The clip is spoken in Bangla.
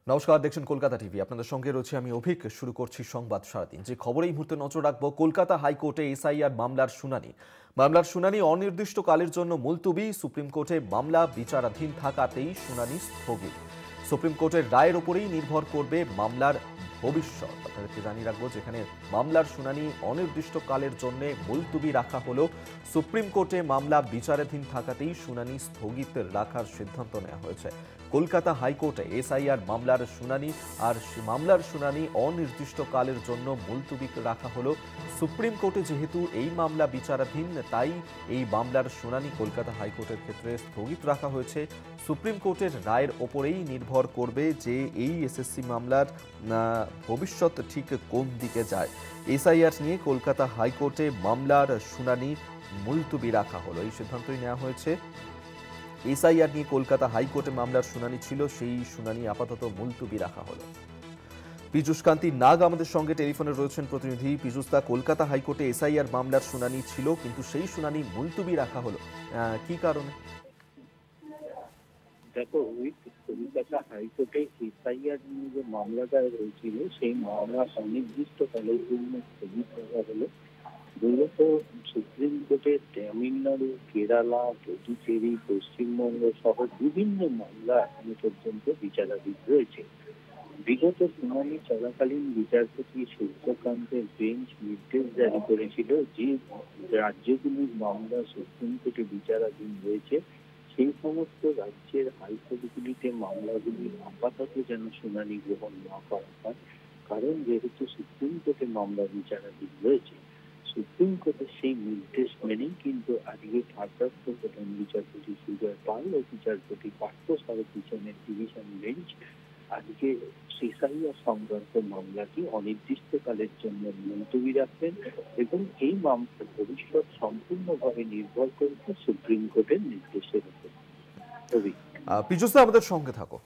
নমস্কার, দেখছেন কলকাতা টিভি। আপনাদের সঙ্গে রয়েছে আমি অভিক। শুরু করছি সংবাদ সারাদিন। যে খবরে এই মুহূর্তে নজর রাখবো, কলকাতা হাইকোর্টে এসআইআর মামলার শুনানি অনির্দিষ্টকালের জন্য মুলতুবি। সুপ্রিম কোর্টে মামলা বিচারাধীন থাকাতেই শুনানি স্থগিত। সুপ্রিম কোর্টের রায়ের উপরেই নির্ভর করবে মামলার ভবিষ্যৎ। আপনাদেরকে জানিয়ে রাখবো, যেখানে মামলার শুনানি অনির্দিষ্টকালের জন্য মুলতুবি রাখা হলো। সুপ্রিম কোর্টে মামলা বিচারাধীন থাকাতেই শুনানি স্থগিত রাখার সিদ্ধান্ত নেওয়া হয়েছে। কলকাতা হাইকোর্টে এসআইআর মামলার শুনানি অনির্দিষ্টকালের জন্য মুলতুবি রাখা হলো। সুপ্রিম কোর্টে যেহেতু এই মামলা বিচারাধীন, তাই এই মামলার শুনানি কলকাতা হাইকোর্টের ক্ষেত্রে স্থগিত রাখা হয়েছে। সুপ্রিম কোর্টের রায়ের ওপরেই নির্ভর করবে যে এই এসএসসি মামলার ভবিষ্যৎ ঠিক কোন দিকে যায়। এসআইআর নিয়ে কলকাতা হাইকোর্টে মামলার শুনানি মুলতুবি রাখা হলো, এই সিদ্ধান্তই নেওয়া হয়েছে। এসআইআর নিয়ে কলকাতা হাইকোর্টে মামলার শুনানি ছিল, সেই শুনানি আপাতত মুলতুবি রাখা হলো। পীযূষ কান্তি নাগ আমাদের সঙ্গে টেলিফোনে রয়েছেন প্রতিনিধি। পীযূষদা, কলকাতা হাইকোর্টে এসআইআর মামলার শুনানি ছিল, কিন্তু সেই শুনানি মুলতুবি রাখা হলো, কি কারণে? দেখো, ওই কলকাতা হাইকোর্টে এসআইআর নিয়ে যে মামলাটা হয়েছিল, সেই মামলা অনির্দিষ্টকালের জন্য স্থগিত করা হলো। মূলত সুপ্রিম কোর্টে তামিলনাড়ু, কেরালা, পুডুচেরি, পশ্চিমবঙ্গ সহ বিভিন্ন মামলা এখনো পর্যন্ত বিচারাধীন রয়েছে। বিগত শুনানি চলাকালীন বিচারপতি সূর্যকান্তের বেঞ্চ নির্দেশ জারি করেছিল যে রাজ্যগুলির মামলা সুপ্রিম কোর্টে বিচারাধীন রয়েছে, সেই সমস্ত রাজ্যের হাইকোর্টগুলিতে মামলাগুলি আপাতত যেন শুনানি গ্রহণ না করা হয়। কারণ যেহেতু সুপ্রিম কোর্টে মামলা বিচারাধীন রয়েছে, সুপ্রিম কোর্টের সেই নির্দেশ মেনেই কিন্তু আজকে ভারপ্রাপ্ত প্রধান বিচারপতি সুজয় পাল ও বিচারপতি পার্থ সারথীর ডিভিশন বেঞ্চ আজকে এসআইআর সংক্রান্ত মামলাটি অনির্দিষ্টকালের জন্য মুলতবি রাখবেন এবং এই মামলার ভবিষ্যৎ সম্পূর্ণভাবে নির্ভর করবে সুপ্রিম কোর্টের নির্দেশের উপর। পীযূষদা, আমাদের সঙ্গে থাকো।